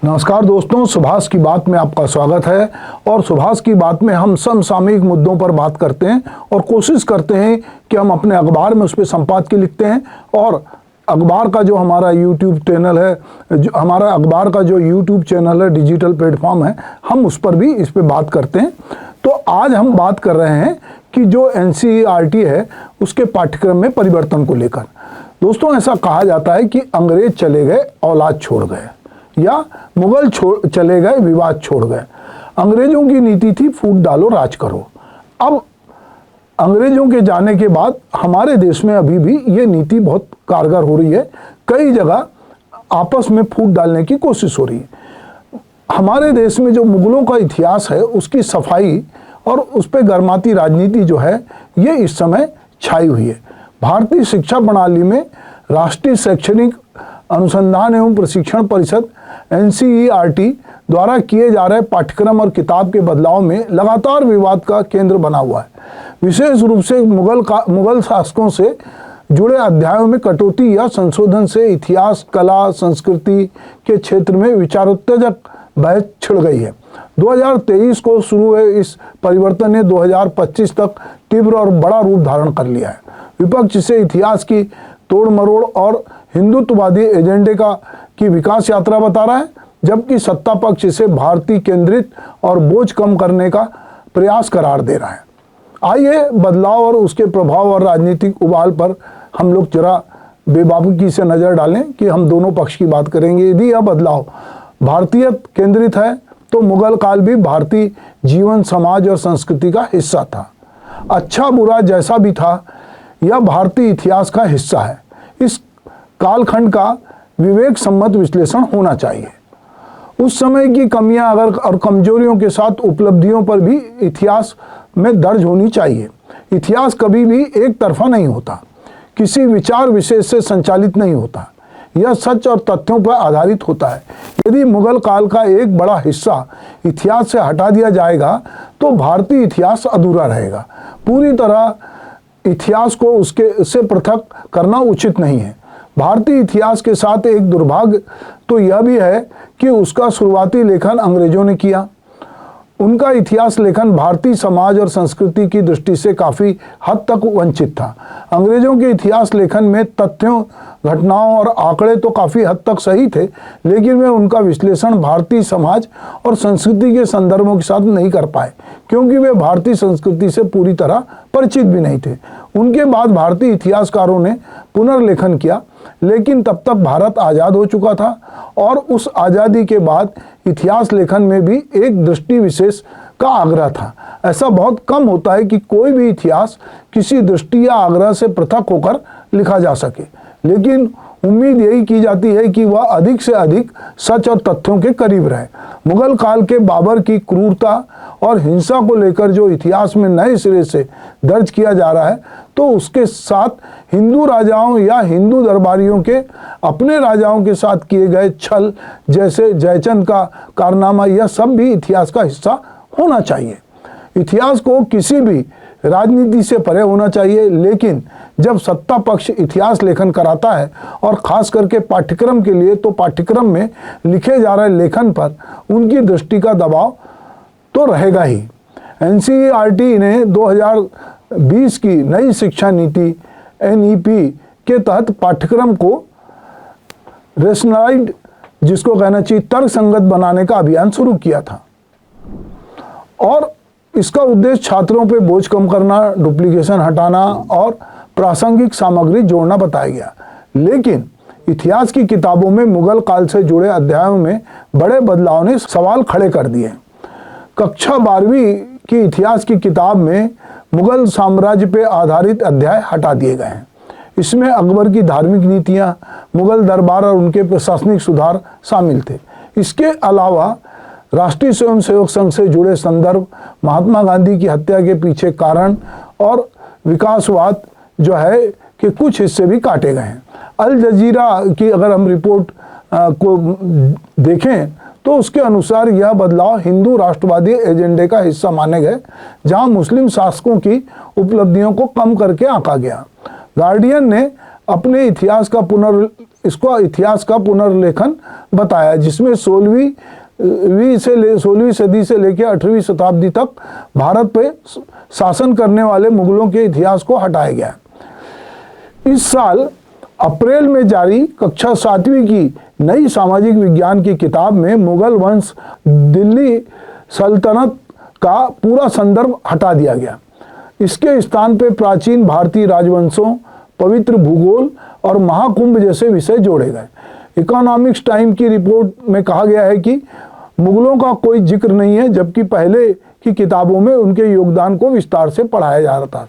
नमस्कार दोस्तों, सुभाष की बात में आपका स्वागत है। और सुभाष की बात में हम समसामयिक मुद्दों पर बात करते हैं और कोशिश करते हैं कि हम अपने अखबार में उस पर संपादकीय लिखते हैं। और अखबार का जो हमारा यूट्यूब चैनल है, हमारा अखबार का जो यूट्यूब चैनल है, डिजिटल प्लेटफॉर्म है, हम उस पर भी इस पर बात करते हैं। तो आज हम बात कर रहे हैं कि जो एनसीईआरटी है उसके पाठ्यक्रम में परिवर्तन को लेकर। दोस्तों, ऐसा कहा जाता है कि अंग्रेज चले गए औलाद छोड़ गए, या मुगल चले गए विवाद छोड़ गए। अंग्रेजों की नीति थी फूट डालो राज करो। अब अंग्रेजों के जाने के बाद हमारे देश में अभी भी ये नीति बहुत कारगर हो रही है। कई जगह आपस में फूट डालने की कोशिश हो रही है। हमारे देश में जो मुगलों का इतिहास है उसकी सफाई और उस पर गर्माती राजनीति जो है ये इस समय छाई हुई है। भारतीय शिक्षा प्रणाली में राष्ट्रीय शैक्षणिक अनुसंधान एवं प्रशिक्षण परिषद एनसीईआरटी द्वारा किए जा रहे पाठ्यक्रम और किताब के बदलाव में लगातार विवाद का केंद्र बना हुआ है। विशेष रूप से मुगल शासकों से जुड़े अध्यायों में कटौती या संशोधन से इतिहास, कला, संस्कृति के क्षेत्र में विचारोत्तेजक बहस छिड़ गई है। 2023 को शुरू हुए इस परिवर्तन ने 2025 तक तीव्र और बड़ा रूप धारण कर लिया है। विपक्ष इसे इतिहास की तोड़ मरोड़ और हिंदुत्ववादी एजेंडे की विकास यात्रा बता रहा है, जबकि सत्ता पक्ष इसे भारतीय केंद्रित और बोझ कम करने का प्रयास करार दे रहा है। आइए बदलाव और उसके प्रभाव और राजनीतिक उबाल पर हम लोग जरा बेबाकी से नज़र डालें कि हम दोनों पक्ष की बात करेंगे। यदि यह बदलाव भारतीय केंद्रित है तो मुगल काल भी भारतीय जीवन, समाज और संस्कृति का हिस्सा था। अच्छा बुरा जैसा भी था, यह भारतीय इतिहास का हिस्सा है। इस कालखंड का विवेक सम्मत विश्लेषण होना चाहिए। उस समय की कमियां और कमजोरियों के साथ उपलब्धियों पर भी इतिहास में दर्ज होनी चाहिए। इतिहास कभी भी एक तरफा नहीं होता, किसी विचार विशेष से संचालित नहीं होता। यह सच और तथ्यों पर आधारित होता है। यदि मुगल काल का एक बड़ा हिस्सा इतिहास से हटा दिया जाएगा तो भारतीय इतिहास अधूरा रहेगा। पूरी तरह इतिहास को उससे पृथक करना उचित नहीं है। भारतीय इतिहास के साथ एक दुर्भाग्य तो यह भी है कि उसका शुरुआती लेखन अंग्रेजों ने किया। उनका इतिहास लेखन भारतीय समाज और संस्कृति की दृष्टि से काफ़ी हद तक वंचित था। अंग्रेजों के इतिहास लेखन में तथ्यों, घटनाओं और आंकड़े तो काफ़ी हद तक सही थे, लेकिन वे उनका विश्लेषण भारतीय समाज और संस्कृति के संदर्भों के साथ नहीं कर पाए, क्योंकि वे भारतीय संस्कृति से पूरी तरह परिचित भी नहीं थे। उनके बाद भारतीय इतिहासकारों ने पुनर्लेखन किया, लेकिन तब तक भारत आज़ाद हो चुका था और उस आज़ादी के बाद इतिहास लेखन में भी एक दृष्टि विशेष का आग्रह था। ऐसा बहुत कम होता है कि कोई भी इतिहास किसी दृष्टि या आग्रह से पृथक होकर लिखा जा सके, लेकिन उम्मीद यही की जाती है कि वह अधिक से अधिक सच और तथ्यों के करीब रहे। मुगल काल के बाबर की क्रूरता और हिंसा को लेकर जो इतिहास में नए सिरे से दर्ज किया जा रहा है, तो उसके साथ हिंदू राजाओं या हिंदू दरबारियों के अपने राजाओं के साथ किए गए छल, जैसे जयचंद का कारनामा, यह सब भी इतिहास का हिस्सा होना चाहिए। इतिहास को किसी भी राजनीति से परे होना चाहिए, लेकिन जब सत्ता पक्ष इतिहास लेखन कराता है और ख़ास करके पाठ्यक्रम के लिए, तो पाठ्यक्रम में लिखे जा रहे लेखन पर उनकी दृष्टि का दबाव तो रहेगा ही। एनसीईआरटी ने 2020 की नई शिक्षा नीति एनईपी के तहत पाठ्यक्रम को रेशनलाइज्ड, जिसको कहना चाहिए तर्क संगत बनाने का अभियान शुरू किया था। और इसका उद्देश्य छात्रों पे बोझ कम करना, डुप्लीकेशन हटाना और प्रासंगिक सामग्री जोड़ना बताया गया। लेकिन इतिहास की किताबों में मुगल काल से जुड़े अध्यायों में बड़े बदलाव ने सवाल खड़े कर दिए। कक्षा 12वीं की इतिहास की किताब में मुगल साम्राज्य पे आधारित अध्याय हटा दिए गए हैं। इसमें अकबर की धार्मिक नीतियाँ, मुगल दरबार और उनके प्रशासनिक सुधार शामिल थे। इसके अलावा राष्ट्रीय स्वयंसेवक संघ से जुड़े संदर्भ, महात्मा गांधी की हत्या के पीछे कारण और विकासवाद जो है कि कुछ हिस्से भी काटे गए हैं। अल जजीरा की अगर हम रिपोर्ट को देखें तो उसके अनुसार यह बदलाव हिंदू राष्ट्रवादी एजेंडे का हिस्सा माने गए, जहां मुस्लिम शासकों की उपलब्धियों को कम करके आंका गया। गार्डियन ने अपने इतिहास का पुनर्लेखन बताया, जिसमें 16वीं सदी से लेकर 18वीं शताब्दी तक भारत पे शासन करने वाले मुगलों के इतिहास को हटाया गया। इस साल अप्रैल में जारी कक्षा 7वीं की नई सामाजिक विज्ञान की किताब में मुगल वंश, दिल्ली सल्तनत का पूरा संदर्भ हटा दिया गया। इसके स्थान पे प्राचीन भारतीय राजवंशों, पवित्र भूगोल और महाकुंभ जैसे विषय जोड़े गए। इकोनॉमिक्स टाइम की रिपोर्ट में कहा गया है कि मुगलों का कोई जिक्र नहीं है, जबकि पहले की किताबों में उनके योगदान को विस्तार से पढ़ाया जा रहा था।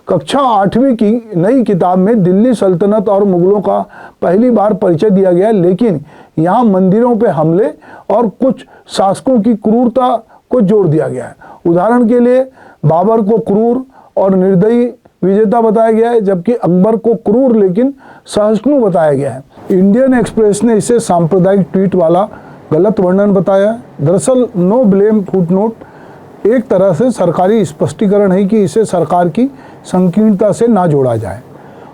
कक्षा 8वीं की नई किताब में दिल्ली सल्तनत और मुगलों का पहली बार परिचय दिया गया, लेकिन यहाँ मंदिरों पे हमले और कुछ शासकों की क्रूरता को जोड़ दिया गया है। उदाहरण के लिए बाबर को क्रूर और निर्दयी विजेता बताया गया है, जबकि अकबर को क्रूर लेकिन सहिष्णु बताया गया है। इंडियन एक्सप्रेस ने इसे सांप्रदायिक ट्वीट वाला गलत वर्णन बताया है। दरअसल नो ब्लेम फुटनोट एक तरह से सरकारी स्पष्टीकरण है कि इसे सरकार की संकीर्णता से ना जोड़ा जाए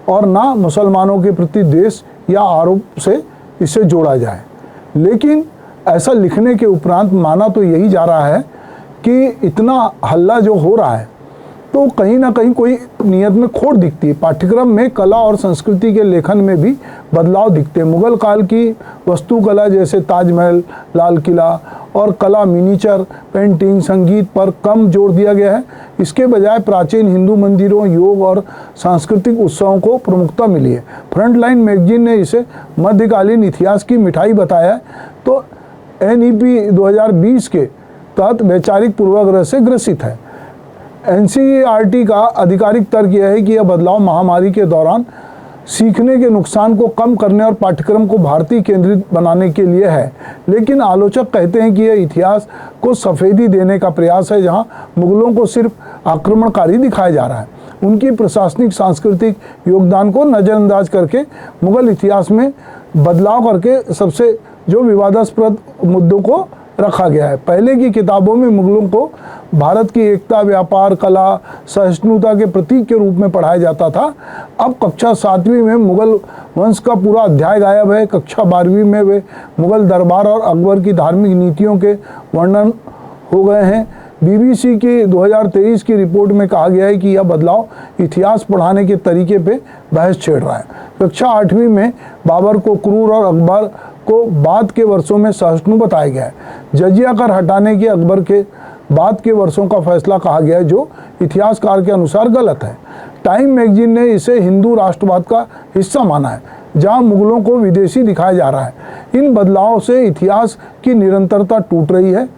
और ना मुसलमानों के प्रति द्वेष या आरोप से इसे जोड़ा जाए। लेकिन ऐसा लिखने के उपरांत माना तो यही जा रहा है कि इतना हल्ला जो हो रहा है तो कहीं ना कहीं कोई नियत में खोट दिखती है। पाठ्यक्रम में कला और संस्कृति के लेखन में भी बदलाव दिखते हैं। मुगल काल की वास्तुकला जैसे ताजमहल, लाल किला और कला, मिनीचर पेंटिंग, संगीत पर कम जोर दिया गया है। इसके बजाय प्राचीन हिंदू मंदिरों, योग और सांस्कृतिक उत्सवों को प्रमुखता मिली है। फ्रंटलाइन मैगजीन ने इसे मध्यकालीन इतिहास की मिठाई बताया है, तो NEP 2020 के तहत वैचारिक पूर्वाग्रह से ग्रसित है। NCERT का आधिकारिक तर्क यह है कि यह बदलाव महामारी के दौरान सीखने के नुकसान को कम करने और पाठ्यक्रम को भारतीय केंद्रित बनाने के लिए है। लेकिन आलोचक कहते हैं कि यह इतिहास को सफेदी देने का प्रयास है, जहां मुगलों को सिर्फ आक्रमणकारी दिखाया जा रहा है। उनकी प्रशासनिक सांस्कृतिक योगदान को नज़रअंदाज करके मुगल इतिहास में बदलाव करके सबसे जो विवादास्पद मुद्दों को रखा गया है। पहले की किताबों में मुगलों को भारत की एकता, व्यापार, कला, सहिष्णुता के प्रतीक के रूप में पढ़ाया जाता था। अब कक्षा 7वीं में मुगल वंश का पूरा अध्याय गायब है। कक्षा 12वीं में वे मुगल दरबार और अकबर की धार्मिक नीतियों के वर्णन हो गए हैं। BBC की 2023 की रिपोर्ट में कहा गया है कि यह बदलाव इतिहास पढ़ाने के तरीके पे बहस छेड़ रहा है। कक्षा 8वीं में बाबर को क्रूर और अकबर को बाद के वर्षों में सहिष्णु बताया गया है। जजिया कर हटाने के अकबर के बाद के वर्षों का फैसला कहा गया है, जो इतिहासकार के अनुसार गलत है। टाइम मैगजीन ने इसे हिंदू राष्ट्रवाद का हिस्सा माना है, जहां मुगलों को विदेशी दिखाया जा रहा है। इन बदलावों से इतिहास की निरंतरता टूट रही है।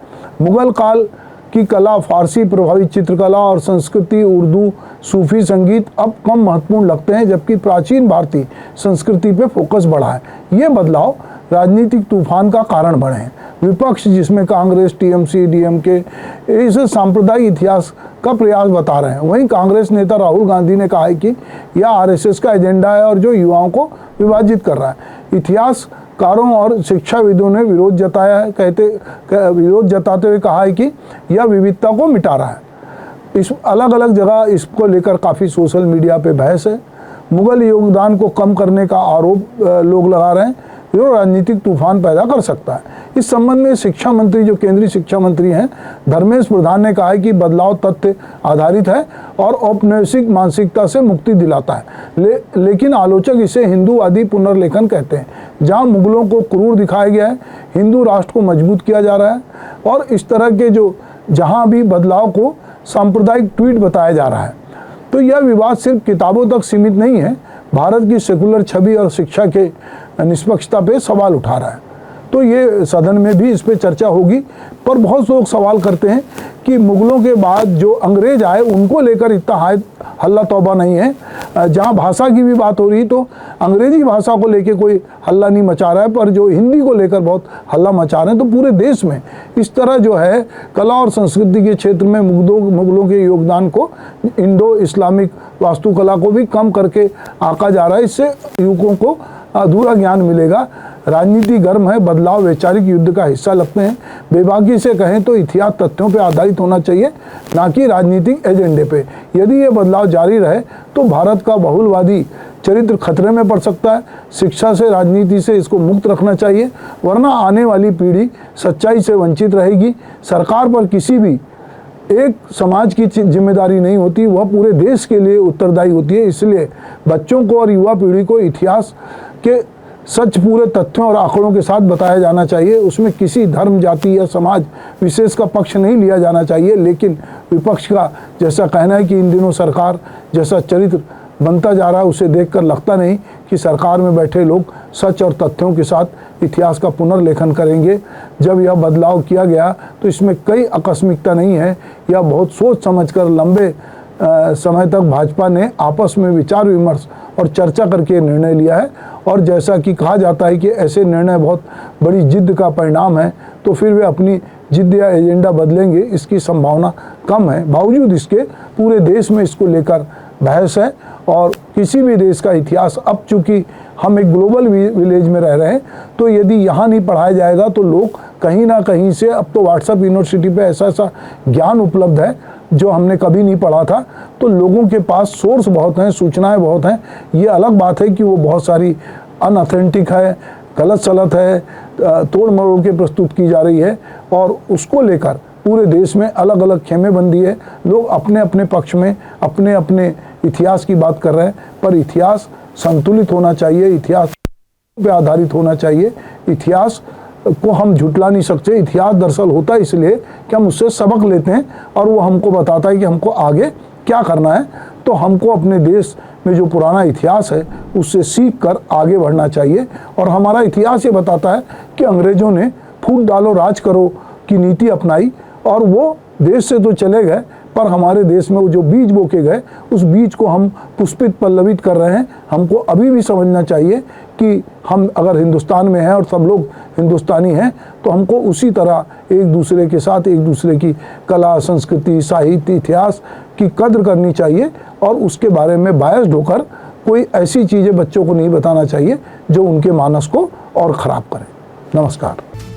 मुगल काल की कला, फारसी प्रभावित चित्रकला और संस्कृति, उर्दू, सूफी संगीत अब कम महत्वपूर्ण लगते हैं, जबकि प्राचीन भारतीय संस्कृति पे फोकस बढ़ा है। ये बदलाव राजनीतिक तूफान का कारण बने हैं। विपक्ष, जिसमें कांग्रेस, TMC, DMK, इसे सांप्रदायिक इतिहास का प्रयास बता रहे हैं। वहीं कांग्रेस नेता राहुल गांधी ने कहा है कि यह RSS का एजेंडा है और जो युवाओं को विभाजित कर रहा है। इतिहासकारों और शिक्षाविदों ने विरोध जताते हुए कहा है कि यह विविधता को मिटा रहा है। इस अलग अलग जगह इसको लेकर काफ़ी सोशल मीडिया पे बहस है। मुगल योगदान को कम करने का आरोप लोग लगा रहे हैं, जो राजनीतिक तूफान पैदा कर सकता है। इस संबंध में शिक्षा मंत्री, जो केंद्रीय शिक्षा मंत्री हैं, धर्मेश प्रधान ने कहा है कि बदलाव तथ्य आधारित है और औपनिवेशिक मानसिकता से मुक्ति दिलाता है। लेकिन आलोचक इसे हिंदूवादी पुनर्लेखन कहते हैं, जहां मुगलों को क्रूर दिखाया गया है, हिंदू राष्ट्र को मजबूत किया जा रहा है और इस तरह के जहां भी बदलाव को सांप्रदायिक ट्वीट बताया जा रहा है। तो यह विवाद सिर्फ किताबों तक सीमित नहीं है, भारत की सेकुलर छवि और शिक्षा के निष्पक्षता पे सवाल उठा रहा है। तो ये सदन में भी इस पे चर्चा होगी। पर बहुत लोग सवाल करते हैं कि मुगलों के बाद जो अंग्रेज आए उनको लेकर इतना हल्ला तौबा नहीं है। जहाँ भाषा की भी बात हो रही तो अंग्रेजी भाषा को लेकर कोई हल्ला नहीं मचा रहा है, पर जो हिंदी को लेकर बहुत हल्ला मचा रहे हैं। तो पूरे देश में इस तरह जो है कला और संस्कृति के क्षेत्र में मुगलों के योगदान को, इंडो इस्लामिक वास्तुकला को भी कम करके आंका जा रहा है। इससे युवकों को अधूरा ज्ञान मिलेगा। राजनीति गर्म है, बदलाव वैचारिक युद्ध का हिस्सा लगते हैं। बेबाकी से कहें तो इतिहास तथ्यों पर आधारित होना चाहिए, ना कि राजनीतिक एजेंडे पे। यदि ये बदलाव जारी रहे तो भारत का बहुलवादी चरित्र खतरे में पड़ सकता है। शिक्षा से, राजनीति से इसको मुक्त रखना चाहिए, वरना आने वाली पीढ़ी सच्चाई से वंचित रहेगी। सरकार पर किसी भी एक समाज की जिम्मेदारी नहीं होती, वह पूरे देश के लिए उत्तरदायी होती है। इसलिए बच्चों को और युवा पीढ़ी को इतिहास के सच पूरे तथ्यों और आंकड़ों के साथ बताया जाना चाहिए। उसमें किसी धर्म, जाति या समाज विशेष का पक्ष नहीं लिया जाना चाहिए। लेकिन विपक्ष का जैसा कहना है कि इन दिनों सरकार जैसा चरित्र बनता जा रहा है, उसे देखकर लगता नहीं कि सरकार में बैठे लोग सच और तथ्यों के साथ इतिहास का पुनर्लेखन करेंगे। जब यह बदलाव किया गया तो इसमें कोई आकस्मिकता नहीं है। यह बहुत सोच समझकर लंबे समय तक भाजपा ने आपस में विचार विमर्श और चर्चा करके निर्णय लिया है। और जैसा कि कहा जाता है कि ऐसे निर्णय बहुत बड़ी जिद्द का परिणाम है, तो फिर वे अपनी जिद्द या एजेंडा बदलेंगे, इसकी संभावना कम है। बावजूद इसके पूरे देश में इसको लेकर बहस है। और किसी भी देश का इतिहास, अब चूँकि हम एक ग्लोबल विलेज में रह रहे हैं, तो यदि यहाँ नहीं पढ़ाया जाएगा तो लोग कहीं ना कहीं से, अब तो व्हाट्सएप यूनिवर्सिटी पे ऐसा ऐसा ज्ञान उपलब्ध है जो हमने कभी नहीं पढ़ा था, तो लोगों के पास सोर्स बहुत हैं, सूचनाएं बहुत हैं। ये अलग बात है कि वो बहुत सारी अनऑथेंटिक है, गलत सलत है, तोड़ मरोड़ के प्रस्तुत की जा रही है, और उसको लेकर पूरे देश में अलग अलग खेमेबंदी है। लोग अपने अपने पक्ष में अपने अपने इतिहास की बात कर रहे हैं, पर इतिहास संतुलित होना चाहिए, इतिहास पे आधारित होना चाहिए। इतिहास को हम झुटला नहीं सकते। इतिहास दरअसल होता है इसलिए कि हम उससे सबक लेते हैं और वो हमको बताता है कि हमको आगे क्या करना है। तो हमको अपने देश में जो पुराना इतिहास है उससे सीख कर आगे बढ़ना चाहिए। और हमारा इतिहास ये बताता है कि अंग्रेज़ों ने फूट डालो राज करो की नीति अपनाई, और वो देश से तो चले गए, पर हमारे देश में वो जो बीज बोके गए उस बीज को हम पुष्पित पल्लवित कर रहे हैं। हमको अभी भी समझना चाहिए कि हम अगर हिंदुस्तान में हैं और सब लोग हिंदुस्तानी हैं, तो हमको उसी तरह एक दूसरे के साथ एक दूसरे की कला, संस्कृति, साहित्य, इतिहास की कद्र करनी चाहिए। और उसके बारे में बायस्ड होकर कोई ऐसी चीज़ें बच्चों को नहीं बताना चाहिए जो उनके मानस को और ख़राब करे। नमस्कार।